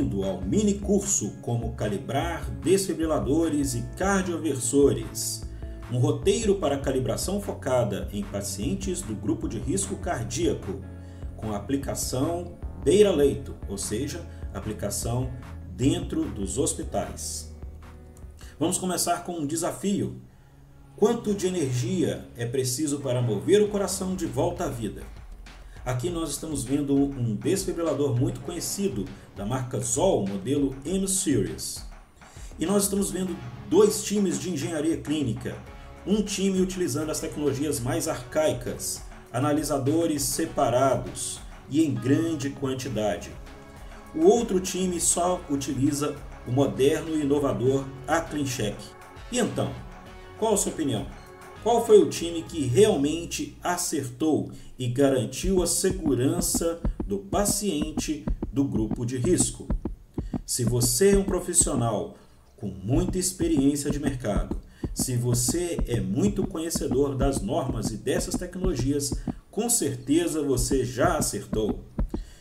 bem-vindo ao mini curso Como calibrar desfibriladores e cardioversores, um roteiro para calibração focada em pacientes do grupo de risco cardíaco, com aplicação beira-leito, ou seja, aplicação dentro dos hospitais. Vamos começar com um desafio. Quanto de energia é preciso para mover o coração de volta à vida? Aqui nós estamos vendo um desfibrilador muito conhecido da marca Zoll, modelo M-Series. E nós estamos vendo dois times de engenharia clínica. Um time utilizando as tecnologias mais arcaicas, analisadores separados e em grande quantidade. O outro time só utiliza o moderno e inovador AcleanCheck. E então, qual a sua opinião? Qual foi o time que realmente acertou e garantiu a segurança do paciente do grupo de risco? Se você é um profissional com muita experiência de mercado, se você é muito conhecedor das normas e dessas tecnologias, com certeza você já acertou.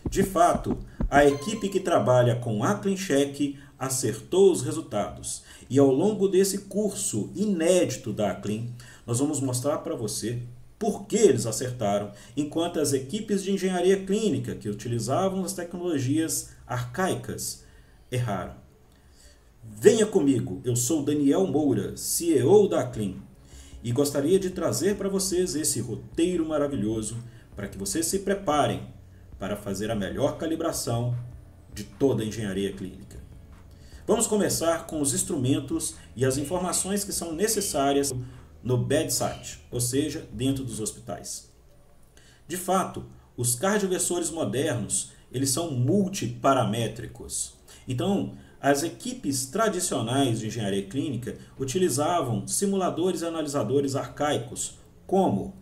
De fato, a equipe que trabalha com AcleanCheck acertou os resultados. E ao longo desse curso inédito da Aclean, nós vamos mostrar para você por que eles acertaram, enquanto as equipes de engenharia clínica que utilizavam as tecnologias arcaicas erraram. Venha comigo, eu sou Daniel Moura, CEO da Aclean, e gostaria de trazer para vocês esse roteiro maravilhoso para que vocês se preparem para fazer a melhor calibração de toda a engenharia clínica. Vamos começar com os instrumentos e as informações que são necessárias no bedside, ou seja, dentro dos hospitais. De fato, os cardioversores modernos, eles são multiparamétricos. Então, as equipes tradicionais de engenharia clínica utilizavam simuladores e analisadores arcaicos, como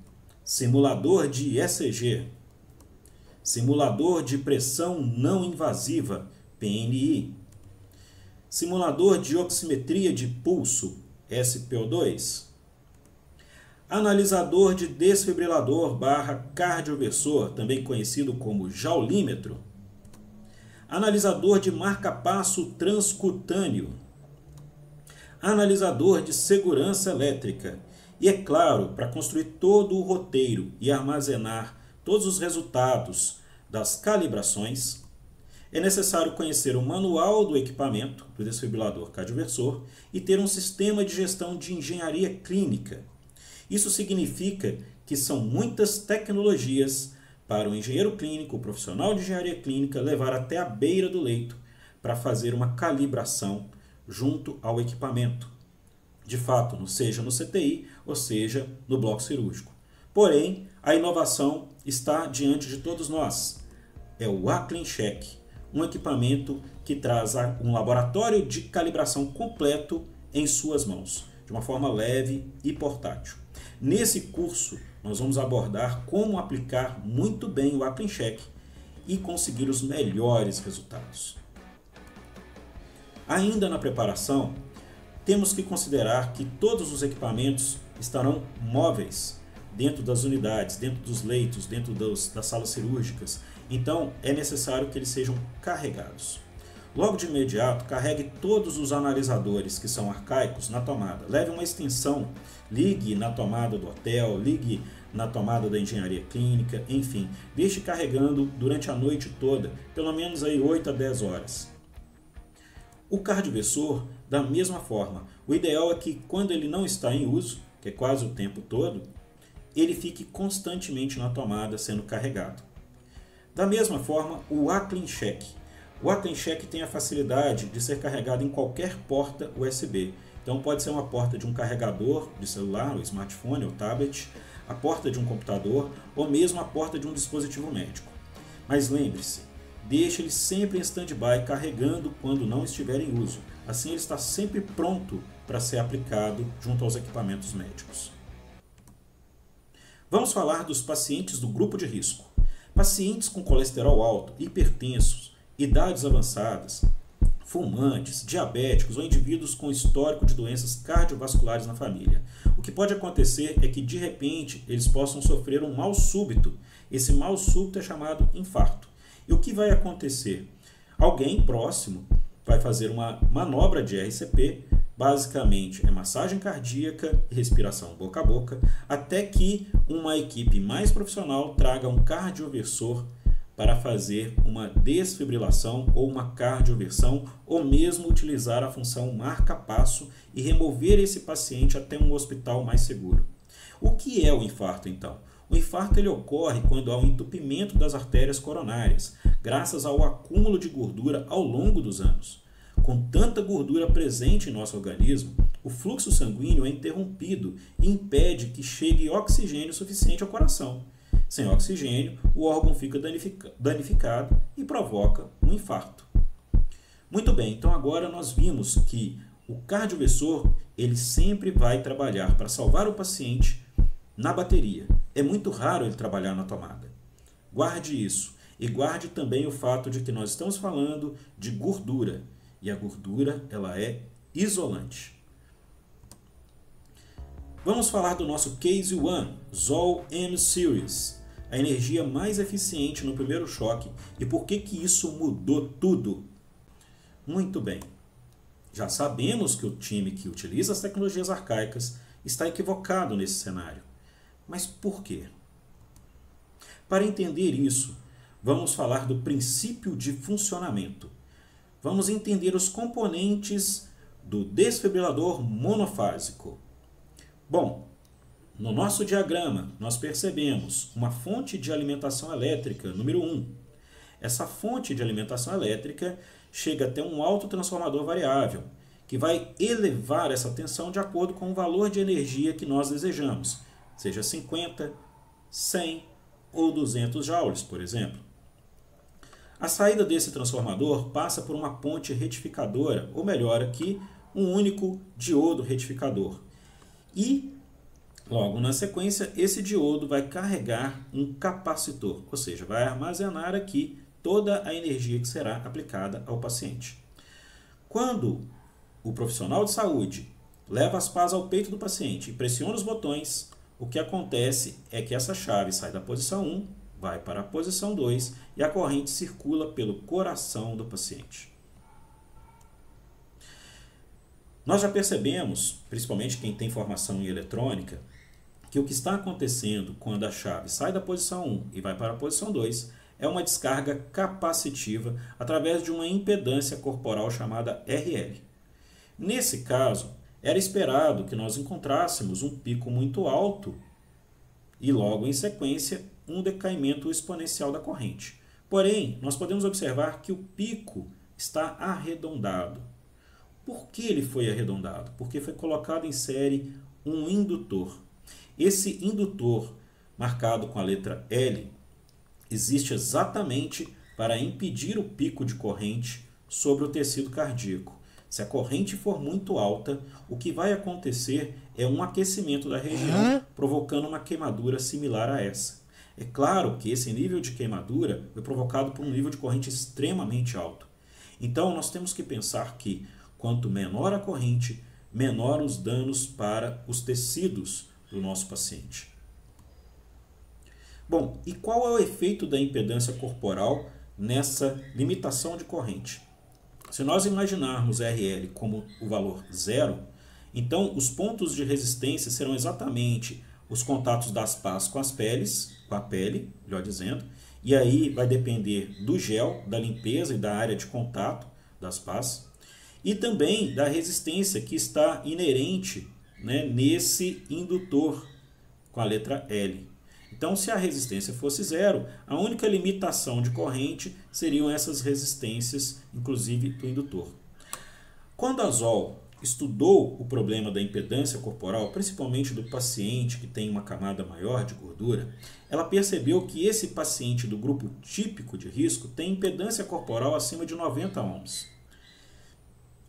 simulador de ECG, simulador de pressão não invasiva, PNI, simulador de oximetria de pulso, SpO2, analisador de desfibrilador / cardioversor, também conhecido como jaulímetro, analisador de marca-passo transcutâneo, analisador de segurança elétrica e, é claro, para construir todo o roteiro e armazenar todos os resultados das calibrações, é necessário conhecer o manual do equipamento do desfibrilador cardioversor e ter um sistema de gestão de engenharia clínica. Isso significa que são muitas tecnologias para o engenheiro clínico, o profissional de engenharia clínica, levar até a beira do leito para fazer uma calibração junto ao equipamento. De fato, seja no CTI ou seja no bloco cirúrgico. Porém, a inovação está diante de todos nós. É o AcleanCheck, um equipamento que traz um laboratório de calibração completo em suas mãos, de uma forma leve e portátil. Nesse curso, nós vamos abordar como aplicar muito bem o AcleanCheck e conseguir os melhores resultados. Ainda na preparação, temos que considerar que todos os equipamentos estarão móveis dentro das unidades, dentro dos leitos, dentro das salas cirúrgicas. Então, é necessário que eles sejam carregados. Logo de imediato, carregue todos os analisadores que são arcaicos na tomada. Leve uma extensão, ligue na tomada do hotel, ligue na tomada da engenharia clínica, enfim. Deixe carregando durante a noite toda, pelo menos aí 8 a 10 horas. O cardioversor, da mesma forma. O ideal é que quando ele não está em uso, que é quase o tempo todo, ele fique constantemente na tomada sendo carregado. Da mesma forma, o AcleanCheck. O AcleanCheck tem a facilidade de ser carregado em qualquer porta USB. Então pode ser uma porta de um carregador de celular, ou smartphone, ou tablet, a porta de um computador, ou mesmo a porta de um dispositivo médico. Mas lembre-se, deixe ele sempre em stand-by, carregando quando não estiver em uso. Assim ele está sempre pronto para ser aplicado junto aos equipamentos médicos. Vamos falar dos pacientes do grupo de risco. Pacientes com colesterol alto, hipertensos, idades avançadas, fumantes, diabéticos ou indivíduos com histórico de doenças cardiovasculares na família. O que pode acontecer é que, de repente, eles possam sofrer um mal súbito. Esse mal súbito é chamado infarto. E o que vai acontecer? Alguém próximo vai fazer uma manobra de RCP, basicamente é massagem cardíaca e respiração boca a boca, até que uma equipe mais profissional traga um cardioversor para fazer uma desfibrilação ou uma cardioversão, ou mesmo utilizar a função marca-passo e remover esse paciente até um hospital mais seguro. O que é o infarto, então? O infarto ele ocorre quando há um entupimento das artérias coronárias, graças ao acúmulo de gordura ao longo dos anos. Com tanta gordura presente em nosso organismo, o fluxo sanguíneo é interrompido e impede que chegue oxigênio suficiente ao coração. Sem oxigênio, o órgão fica danificado e provoca um infarto. Muito bem, então agora nós vimos que o cardioversor ele sempre vai trabalhar para salvar o paciente na bateria. É muito raro ele trabalhar na tomada. Guarde isso e guarde também o fato de que nós estamos falando de gordura e a gordura ela é isolante. Vamos falar do nosso Case 1, ZOL M-Series, a energia mais eficiente no primeiro choque e por que isso mudou tudo. Muito bem, já sabemos que o time que utiliza as tecnologias arcaicas está equivocado nesse cenário. Mas por quê? Para entender isso, vamos falar do princípio de funcionamento. Vamos entender os componentes do desfibrilador monofásico. Bom, no nosso diagrama, nós percebemos uma fonte de alimentação elétrica, número 1. Essa fonte de alimentação elétrica chega até um autotransformador variável, que vai elevar essa tensão de acordo com o valor de energia que nós desejamos, seja 50, 100 ou 200 joules, por exemplo. A saída desse transformador passa por uma ponte retificadora, ou melhor aqui, um único diodo retificador. E, logo na sequência, esse diodo vai carregar um capacitor, ou seja, vai armazenar aqui toda a energia que será aplicada ao paciente. Quando o profissional de saúde leva as pás ao peito do paciente e pressiona os botões, o que acontece é que essa chave sai da posição 1, vai para a posição 2 e a corrente circula pelo coração do paciente. Nós já percebemos, principalmente quem tem formação em eletrônica, que o que está acontecendo quando a chave sai da posição 1 e vai para a posição 2 é uma descarga capacitiva através de uma impedância corporal chamada RL. Nesse caso, era esperado que nós encontrássemos um pico muito alto e logo em sequência um decaimento exponencial da corrente. Porém, nós podemos observar que o pico está arredondado. Por que ele foi arredondado? Porque foi colocado em série um indutor. Esse indutor, marcado com a letra L, existe exatamente para impedir o pico de corrente sobre o tecido cardíaco. Se a corrente for muito alta, o que vai acontecer é um aquecimento da região, provocando uma queimadura similar a essa. É claro que esse nível de queimadura foi provocado por um nível de corrente extremamente alto. Então, nós temos que pensar que, quanto menor a corrente, menor os danos para os tecidos do nosso paciente. Bom, e qual é o efeito da impedância corporal nessa limitação de corrente? Se nós imaginarmos RL como o valor zero, então os pontos de resistência serão exatamente os contatos das pás com a pele, melhor dizendo, e aí vai depender do gel, da limpeza e da área de contato das pás, e também da resistência que está inerente, né, nesse indutor com a letra L. Então, se a resistência fosse zero, a única limitação de corrente seriam essas resistências, inclusive do indutor. Quando a ZOL estudou o problema da impedância corporal, principalmente do paciente que tem uma camada maior de gordura, ela percebeu que esse paciente do grupo típico de risco tem impedância corporal acima de 90 ohms.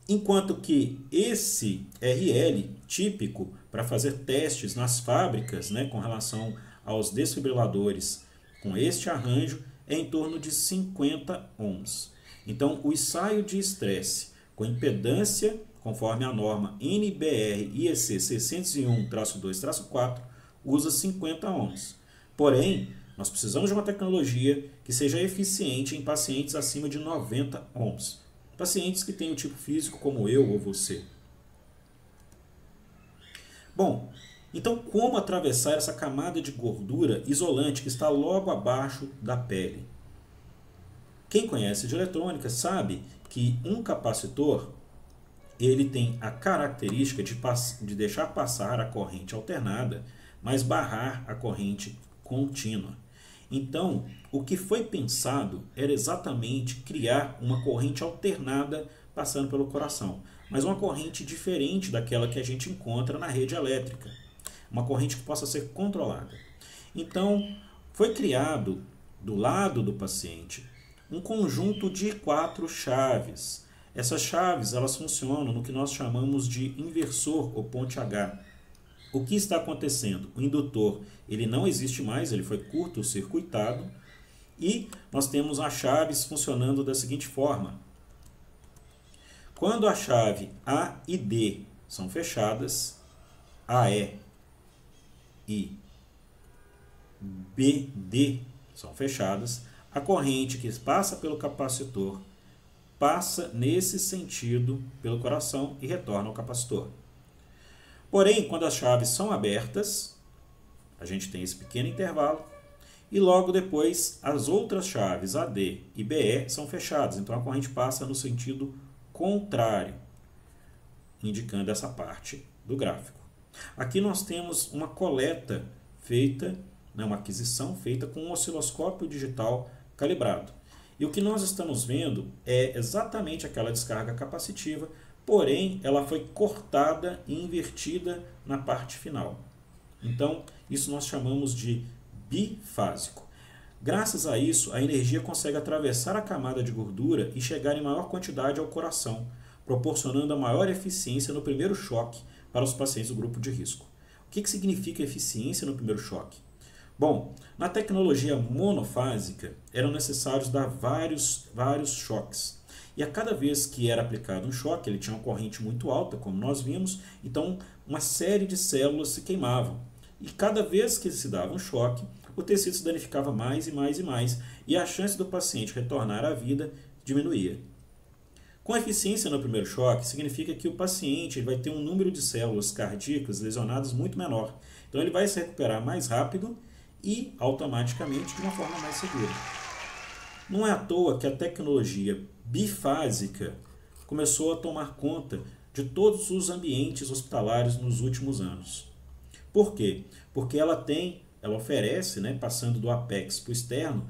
Enquanto que esse RL típico para fazer testes nas fábricas, né, com relação aos desfibriladores com este arranjo é em torno de 50 ohms. Então, o ensaio de estresse com impedância, conforme a norma NBR IEC 601-2-4, usa 50 ohms. Porém, Nós precisamos de uma tecnologia que seja eficiente em pacientes acima de 90 ohms. Pacientes que têm o tipo físico como eu ou você. Bom, então como atravessar essa camada de gordura isolante que está logo abaixo da pele? Quem conhece de eletrônica sabe que um capacitor ele tem a característica de deixar passar a corrente alternada, mas barrar a corrente contínua. Então, o que foi pensado era exatamente criar uma corrente alternada passando pelo coração, mas uma corrente diferente daquela que a gente encontra na rede elétrica, uma corrente que possa ser controlada. Então, foi criado do lado do paciente um conjunto de 4 chaves. Essas chaves elas funcionam no que nós chamamos de inversor ou ponte H. O que está acontecendo? O indutor ele não existe mais, ele foi curto-circuitado e nós temos as chaves funcionando da seguinte forma. Quando a chave A e D são fechadas, AE e BD são fechadas, a corrente que passa pelo capacitor passa nesse sentido pelo coração e retorna ao capacitor. Porém, quando as chaves são abertas, a gente tem esse pequeno intervalo, e logo depois as outras chaves AD e BE são fechadas, então a corrente passa no sentido contrário, indicando essa parte do gráfico. Aqui nós temos uma coleta feita, uma aquisição feita com um osciloscópio digital calibrado. E o que nós estamos vendo é exatamente aquela descarga capacitiva, porém ela foi cortada e invertida na parte final. Então, isso nós chamamos de bifásico. Graças a isso, a energia consegue atravessar a camada de gordura e chegar em maior quantidade ao coração, proporcionando a maior eficiência no primeiro choque para os pacientes do grupo de risco. O que significa eficiência no primeiro choque? Bom, na tecnologia monofásica eram necessários dar vários choques. E a cada vez que era aplicado um choque, ele tinha uma corrente muito alta, como nós vimos, então uma série de células se queimavam. E cada vez que se dava um choque, o tecido se danificava mais e mais e mais, e a chance do paciente retornar à vida diminuía. Com eficiência no primeiro choque, significa que o paciente vai ter um número de células cardíacas lesionadas muito menor. Então ele vai se recuperar mais rápido e automaticamente de uma forma mais segura. Não é à toa que a tecnologia bifásica começou a tomar conta de todos os ambientes hospitalares nos últimos anos. Por quê? Porque ela oferece, passando do apex para o externo,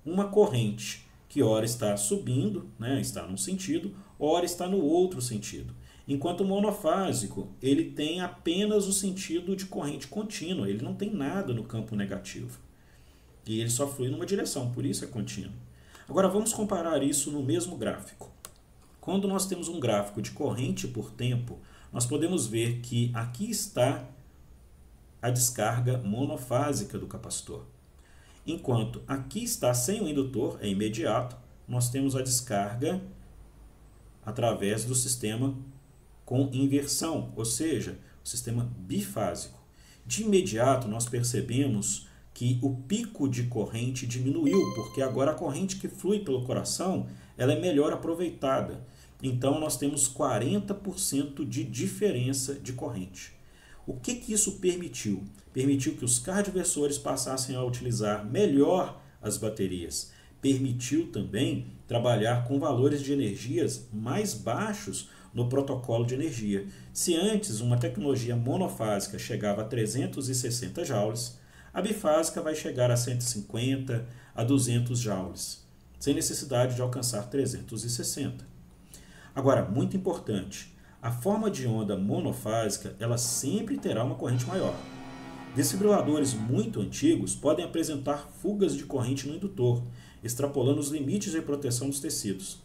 uma corrente que ora está subindo, está num sentido, ora está no outro sentido. Enquanto o monofásico, ele tem apenas o sentido de corrente contínua, ele não tem nada no campo negativo. E ele só flui numa direção, por isso é contínuo. Agora vamos comparar isso no mesmo gráfico. Quando nós temos um gráfico de corrente por tempo, nós podemos ver que aqui está a descarga monofásica do capacitor. Enquanto aqui está sem o indutor, é imediato, nós temos a descarga através do sistema com inversão, ou seja, o sistema bifásico. De imediato nós percebemos que o pico de corrente diminuiu, porque agora a corrente que flui pelo coração ela é melhor aproveitada. Então nós temos 40% de diferença de corrente. O que isso permitiu? Permitiu que os cardioversores passassem a utilizar melhor as baterias. Permitiu também trabalhar com valores de energias mais baixos no protocolo de energia. Se antes uma tecnologia monofásica chegava a 360 joules, a bifásica vai chegar a 150 a 200 joules, sem necessidade de alcançar 360. Agora, muito importante, a forma de onda monofásica ela sempre terá uma corrente maior. Desfibriladores muito antigos podem apresentar fugas de corrente no indutor, extrapolando os limites de proteção dos tecidos.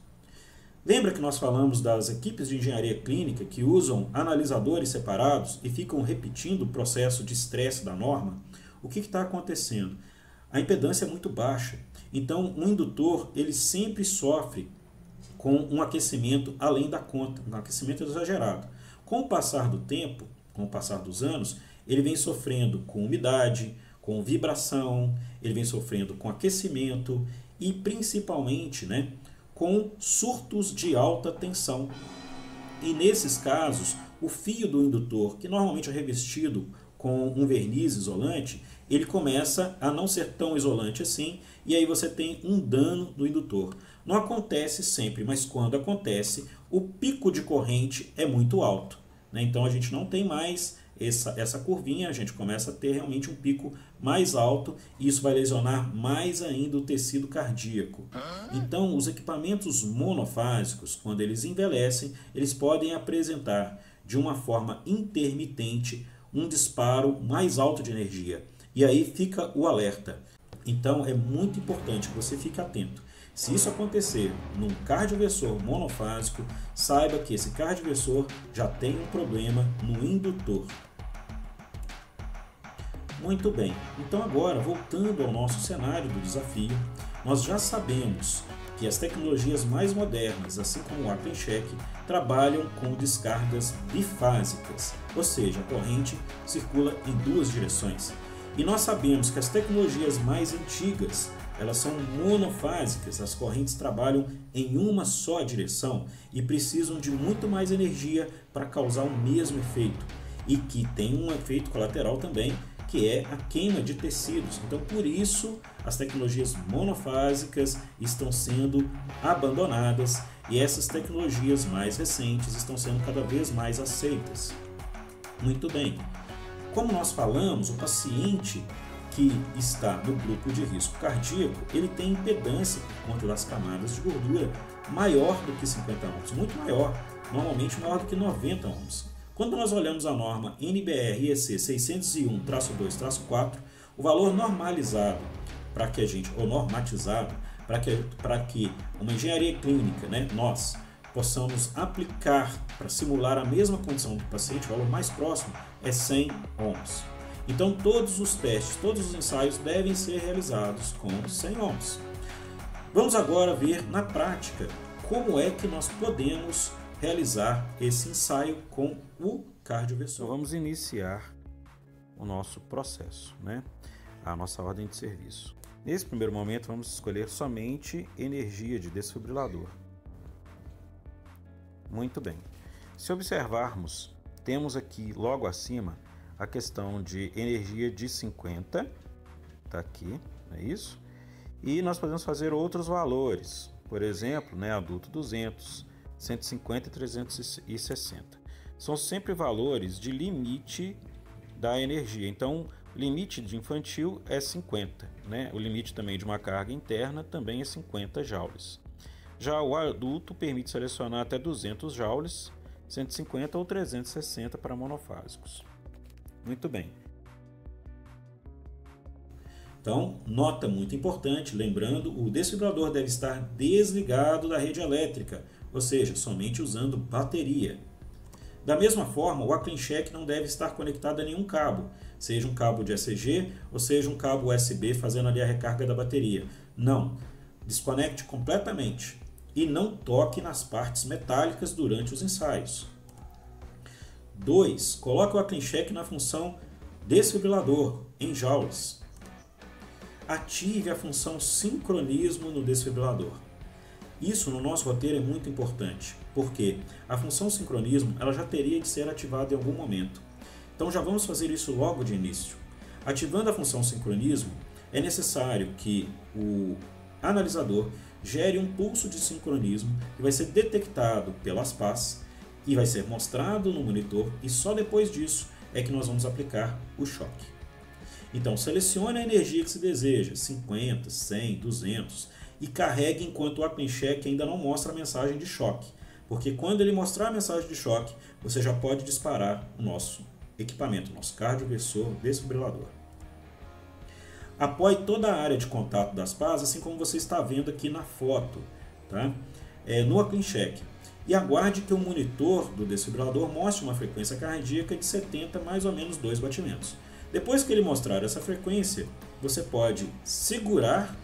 Lembra que nós falamos das equipes de engenharia clínica que usam analisadores separados e ficam repetindo o processo de estresse da norma? O que está acontecendo? A impedância é muito baixa, então o indutor ele sempre sofre com um aquecimento além da conta, um aquecimento exagerado. Com o passar do tempo, com o passar dos anos, ele vem sofrendo com umidade, com vibração, ele vem sofrendo com aquecimento e principalmente, né, com surtos de alta tensão. E nesses casos, o fio do indutor, que normalmente é revestido com um verniz isolante, ele começa a não ser tão isolante assim, e aí você tem um dano do indutor. Não acontece sempre, mas quando acontece, o pico de corrente é muito alto, né? Então a gente não tem mais essa curvinha, a gente começa a ter realmente um pico mais alto, e isso vai lesionar mais ainda o tecido cardíaco. Então os equipamentos monofásicos, quando eles envelhecem, eles podem apresentar de uma forma intermitente um disparo mais alto de energia. E aí fica o alerta. Então é muito importante que você fique atento. Se isso acontecer num cardioversor monofásico, saiba que esse cardioversor já tem um problema no indutor. Muito bem, então agora voltando ao nosso cenário do desafio, nós já sabemos que as tecnologias mais modernas, assim como o AquaEnCheck, trabalham com descargas bifásicas, ou seja, a corrente circula em duas direções. E nós sabemos que as tecnologias mais antigas, elas são monofásicas, as correntes trabalham em uma só direção e precisam de muito mais energia para causar o mesmo efeito, e que tem um efeito colateral também, que é a queima de tecidos. Então, por isso, as tecnologias monofásicas estão sendo abandonadas e essas tecnologias mais recentes estão sendo cada vez mais aceitas. Muito bem. Como nós falamos, o paciente que está no grupo de risco cardíaco, ele tem impedância por conta das camadas de gordura maior do que 50 ohms, muito maior, normalmente maior do que 90 ohms. Quando nós olhamos a norma NBR-EC 601-2-4, o valor normalizado para que a gente, ou normatizado, para que uma engenharia clínica, né, nós possamos aplicar para simular a mesma condição do paciente, o valor mais próximo é 100 ohms. Então todos os testes, todos os ensaios devem ser realizados com 100 ohms. Vamos agora ver na prática como é que nós podemos realizar esse ensaio com o cardioversor. Então vamos iniciar o nosso processo, né? A nossa ordem de serviço. Nesse primeiro momento vamos escolher somente energia de desfibrilador. Muito bem. Se observarmos, temos aqui logo acima a questão de energia de 50, está aqui, é isso? E nós podemos fazer outros valores, por exemplo, né, adulto 200, 150 e 360. São sempre valores de limite da energia. Então, o limite de infantil é 50, né? O limite também de uma carga interna também é 50 joules. Já o adulto permite selecionar até 200 joules, 150 ou 360 para monofásicos. Muito bem. Então, nota muito importante, lembrando, o desfibrilador deve estar desligado da rede elétrica, ou seja, somente usando bateria. Da mesma forma, o AquaEnCheck não deve estar conectado a nenhum cabo, seja um cabo de ECG ou seja um cabo USB fazendo ali a recarga da bateria. Não, desconecte completamente e não toque nas partes metálicas durante os ensaios. 2. Coloque o AquaEnCheck na função desfibrilador, em joules. Ative a função sincronismo no desfibrilador. Isso no nosso roteiro é muito importante, porque a função sincronismo ela já teria de ser ativada em algum momento. Então já vamos fazer isso logo de início. Ativando a função sincronismo, é necessário que o analisador gere um pulso de sincronismo que vai ser detectado pelas pás e vai ser mostrado no monitor, e só depois disso é que nós vamos aplicar o choque. Então selecione a energia que se deseja, 50, 100, 200, e carregue enquanto o AquaEnCheck ainda não mostra a mensagem de choque, porque quando ele mostrar a mensagem de choque, você já pode disparar o nosso equipamento, nosso cardioversor desfibrilador. Apoie toda a área de contato das pás, assim como você está vendo aqui na foto, tá? No AquaEnCheck. E aguarde que o monitor do desfibrilador mostre uma frequência cardíaca de 70, mais ou menos 2 batimentos. Depois que ele mostrar essa frequência, você pode segurar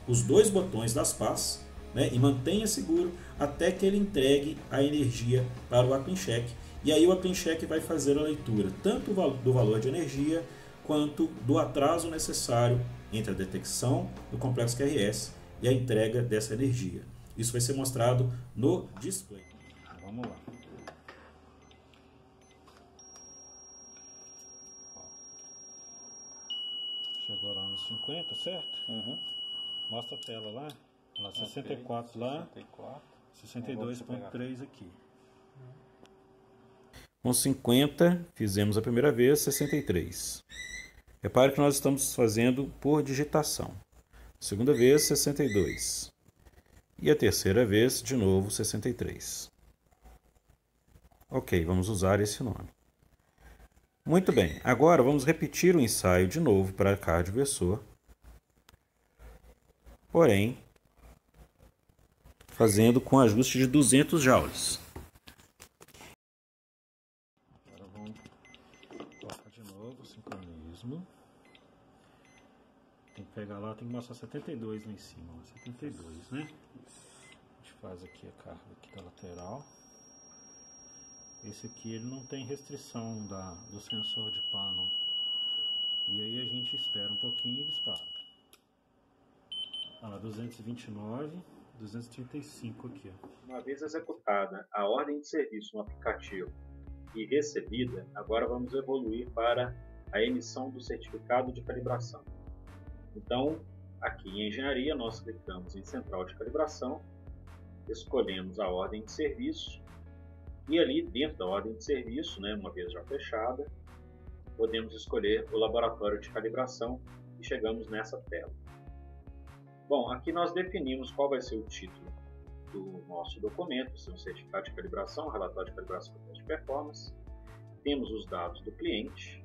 os 2 botões das pás, né, e mantenha seguro até que ele entregue a energia para o AquaEnCheck. E aí o AquaEnCheck vai fazer a leitura tanto do valor de energia quanto do atraso necessário entre a detecção do complexo QRS e a entrega dessa energia. Isso vai ser mostrado no display. Vamos lá. Chegou lá nos 50, certo? Mostra a tela lá. 64 lá. 62.3 aqui. Com 50, fizemos a primeira vez 63. Repare que nós estamos fazendo por digitação. Segunda vez, 62. E a terceira vez, de novo, 63. Ok, vamos usar esse nome. Muito bem, agora vamos repetir o ensaio de novo para cardioversor. Porém, fazendo com ajuste de 200 joules. Agora vamos colocar de novo o sincronismo. Tem que pegar lá, tem que mostrar 72 lá em cima. 72, né? A gente faz aqui a carga aqui da lateral. Esse aqui ele não tem restrição do sensor de par, não. E aí a gente espera um pouquinho e dispara. Olha lá, 229, 235 aqui. Ó. Uma vez executada a ordem de serviço no aplicativo e recebida, agora vamos evoluir para a emissão do certificado de calibração. Então, aqui em engenharia, nós clicamos em central de calibração, escolhemos a ordem de serviço e ali dentro da ordem de serviço, né, uma vez já fechada, podemos escolher o laboratório de calibração e chegamos nessa tela. Bom, aqui nós definimos qual vai ser o título do nosso documento, seu certificado de calibração, relatório de calibração do teste de performance. Temos os dados do cliente,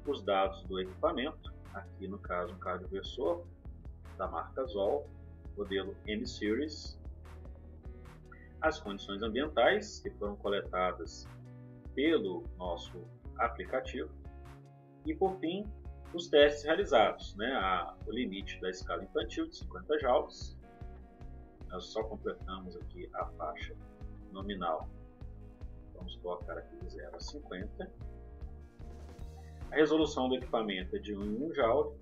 os dados do equipamento, aqui no caso um cardioversor da marca Zoll, modelo M-Series, as condições ambientais que foram coletadas pelo nosso aplicativo e, por fim, os testes realizados, né? O limite da escala infantil de 50 joules. Nós só completamos aqui a faixa nominal. Vamos colocar aqui de 0 a 50. A resolução do equipamento é de 1 em 1 joule.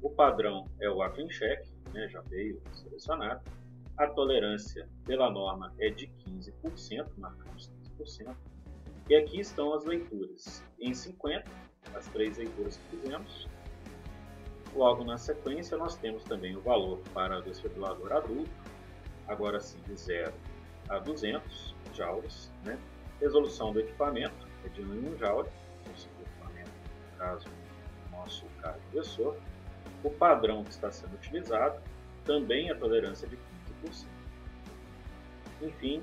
O padrão é o AcleanCheck, né? Já veio selecionado. A tolerância pela norma é de 15%, marcamos 15%. E aqui estão as leituras em 50, as 3 leituras que fizemos. Logo na sequência nós temos também o valor para o desfibrilador adulto, agora sim de 0 a 200 joules. Né? Resolução do equipamento é de 1 em 1 joule, o equipamento, no caso, nosso cardioversor. O padrão que está sendo utilizado, também a tolerância de 15%. Enfim,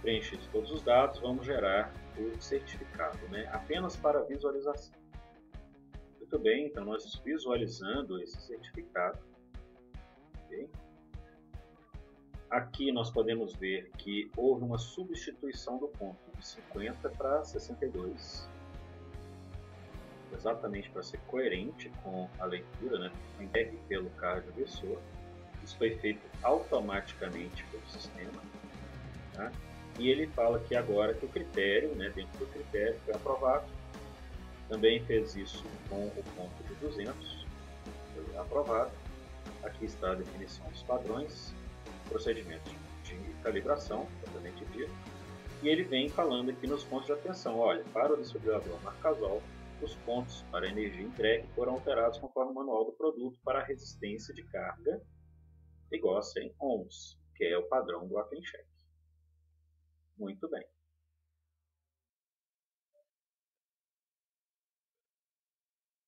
preenchidos todos os dados, vamos gerar o certificado, né? Apenas para visualização. Muito bem, então nós visualizando esse certificado. Okay? Aqui nós podemos ver que houve uma substituição do ponto de 50 para 62. Exatamente para ser coerente com a leitura, né? Entregue pelo cardioversor. Isso foi feito automaticamente pelo sistema. Tá? E ele fala que agora que o critério, né, dentro do critério, foi aprovado. Também fez isso com o ponto de 200, foi aprovado. Aqui está a definição dos padrões, procedimentos de calibração, propriamente dito. E ele vem falando aqui nos pontos de atenção. Olha, para o desfibrilador marca Zoll, os pontos para a energia entregue foram alterados conforme o manual do produto para a resistência de carga igual a 100 ohms, que é o padrão do AcleanCheck. Muito bem.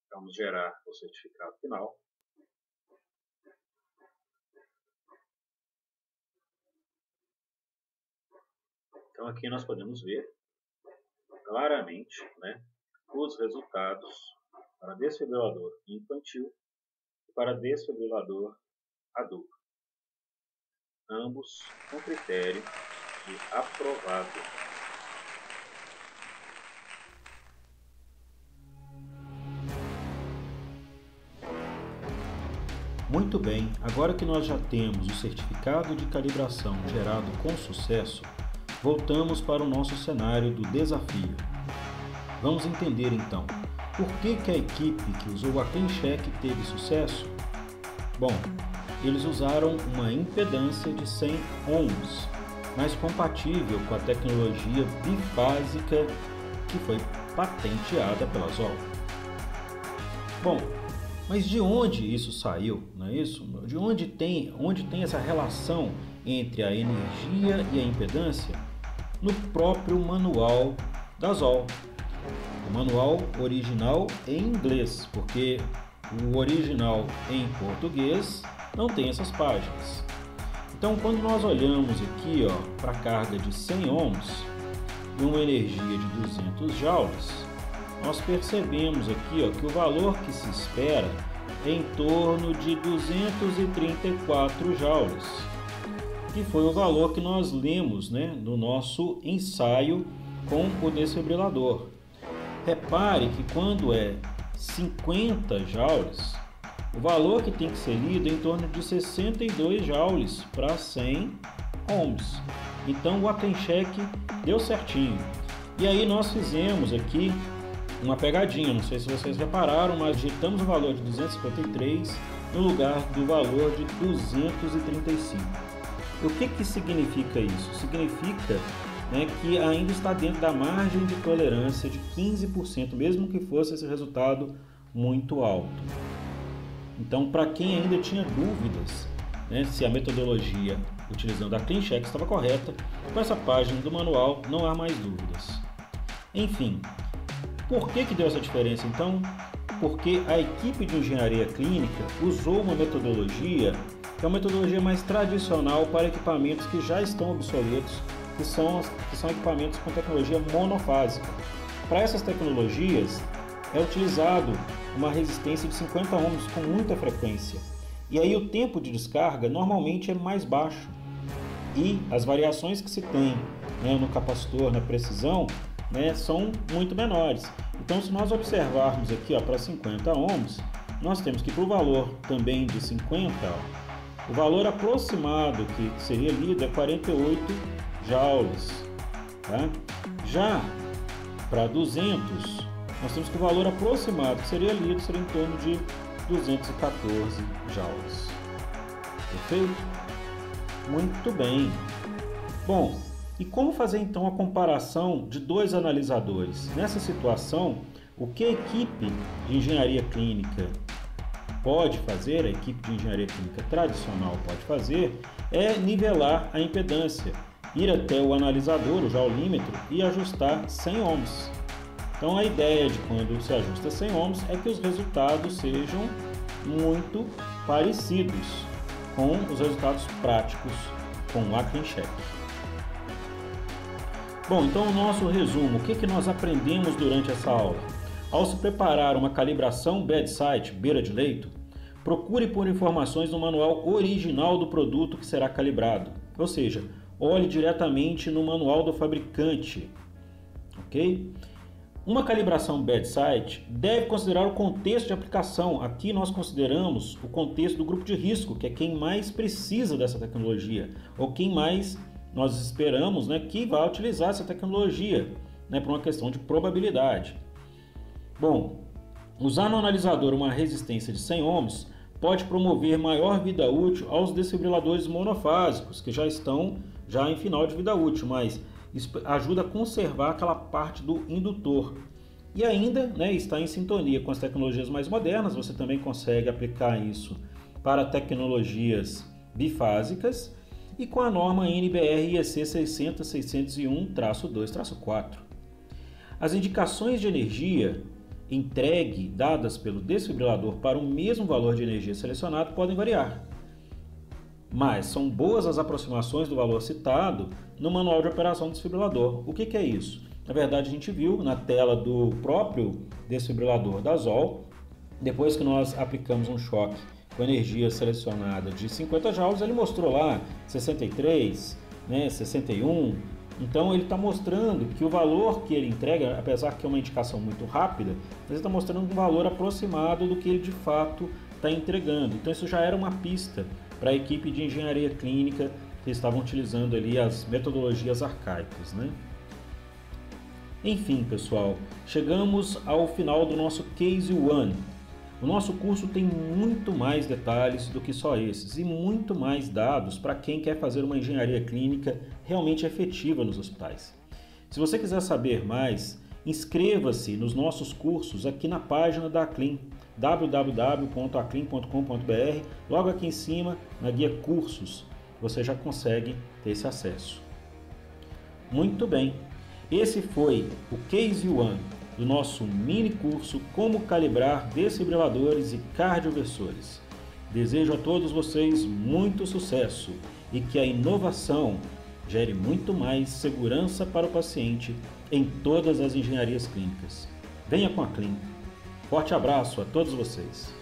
Vamos gerar o certificado final. Então aqui nós podemos ver claramente, né, os resultados para desfibrilador infantil e para desfibrilador adulto. Ambos com critério de aprovado. Muito bem, agora que nós já temos o certificado de calibração gerado com sucesso, voltamos para o nosso cenário do desafio. Vamos entender então Por que a equipe que usou a CleanCheck teve sucesso? Bom, eles usaram uma impedância de 100 ohms, mais compatível com a tecnologia bifásica que foi patenteada pela Zoll. Bom, mas de onde isso saiu, não é isso? De onde tem essa relação entre a energia e a impedância? No próprio manual da Zoll. O manual original em inglês, porque o original em português não tem essas páginas. Então, quando nós olhamos aqui para a carga de 100 ohms e uma energia de 200 joules, nós percebemos aqui que o valor que se espera é em torno de 234 joules, que foi o valor que nós lemos, no nosso ensaio com o desfibrilador. Repare que quando é 50 joules, o valor que tem que ser lido é em torno de 62 joules para 100 ohms. Então o CleanCheck deu certinho. E aí nós fizemos aqui uma pegadinha, não sei se vocês repararam, mas digitamos o valor de 253 no lugar do valor de 235. O que significa isso? Significa que ainda está dentro da margem de tolerância de 15%, mesmo que fosse esse resultado muito alto. Então, para quem ainda tinha dúvidas se a metodologia utilizando a CleanCheck estava correta, com essa página do manual não há mais dúvidas. Enfim, por que deu essa diferença então? Porque a equipe de engenharia clínica usou uma metodologia que é uma metodologia mais tradicional para equipamentos que já estão obsoletos, que são equipamentos com tecnologia monofásica. Para essas tecnologias é utilizado uma resistência de 50 ohms com muita frequência. E aí o tempo de descarga normalmente é mais baixo. E as variações que se tem no capacitor, na precisão, são muito menores. Então, se nós observarmos aqui para 50 ohms, nós temos que para o valor também de 50, o valor aproximado que seria lido é 48 joules. Tá? Já para 200, nós temos que o valor aproximado que seria lido seria em torno de 214 joules. Perfeito? Muito bem. Bom, e como fazer então a comparação de dois analisadores? Nessa situação, o que a equipe de engenharia clínica pode fazer, a equipe de engenharia clínica tradicional pode fazer, é nivelar a impedância, ir até o analisador, o joulímetro, e ajustar 100 ohms. Então a ideia de quando se ajusta 100 ohms é que os resultados sejam muito parecidos com os resultados práticos com a CleanCheck. Bom, então o nosso resumo, o que nós aprendemos durante essa aula? Ao se preparar uma calibração bedside, beira de leito, procure por informações no manual original do produto que será calibrado. Ou seja, olhe diretamente no manual do fabricante. Ok? Uma calibração bedside deve considerar o contexto de aplicação. Aqui nós consideramos o contexto do grupo de risco, que é quem mais precisa dessa tecnologia, ou quem mais nós esperamos que vai utilizar essa tecnologia por uma questão de probabilidade. Bom, usar no analisador uma resistência de 100 ohms pode promover maior vida útil aos desfibriladores monofásicos, que já estão em final de vida útil, mas isso ajuda a conservar aquela parte do indutor. E ainda está em sintonia com as tecnologias mais modernas, você também consegue aplicar isso para tecnologias bifásicas e com a norma NBR IEC 600-601-2-4. As indicações de energia dadas pelo desfibrilador para o mesmo valor de energia selecionado podem variar, mas são boas as aproximações do valor citado no manual de operação do desfibrilador. O que é isso? Na verdade, a gente viu na tela do próprio desfibrilador da Zoll, depois que nós aplicamos um choque com energia selecionada de 50 joules, ele mostrou lá 63, 61. Então ele está mostrando que o valor que ele entrega, apesar que é uma indicação muito rápida, ele está mostrando um valor aproximado do que ele de fato está entregando. Então isso já era uma pista para a equipe de engenharia clínica que estavam utilizando ali as metodologias arcaicas. Enfim, pessoal, chegamos ao final do nosso Case One. O nosso curso tem muito mais detalhes do que só esses e muito mais dados para quem quer fazer uma engenharia clínica realmente efetiva nos hospitais. Se você quiser saber mais, inscreva-se nos nossos cursos aqui na página da Aclin, www.aclin.com.br. Logo aqui em cima, na guia Cursos, você já consegue ter esse acesso. Muito bem, esse foi o Case One do nosso mini curso Como Calibrar Desfibriladores e Cardioversores. Desejo a todos vocês muito sucesso e que a inovação gere muito mais segurança para o paciente em todas as engenharias clínicas. Venha com a Aclin. Forte abraço a todos vocês.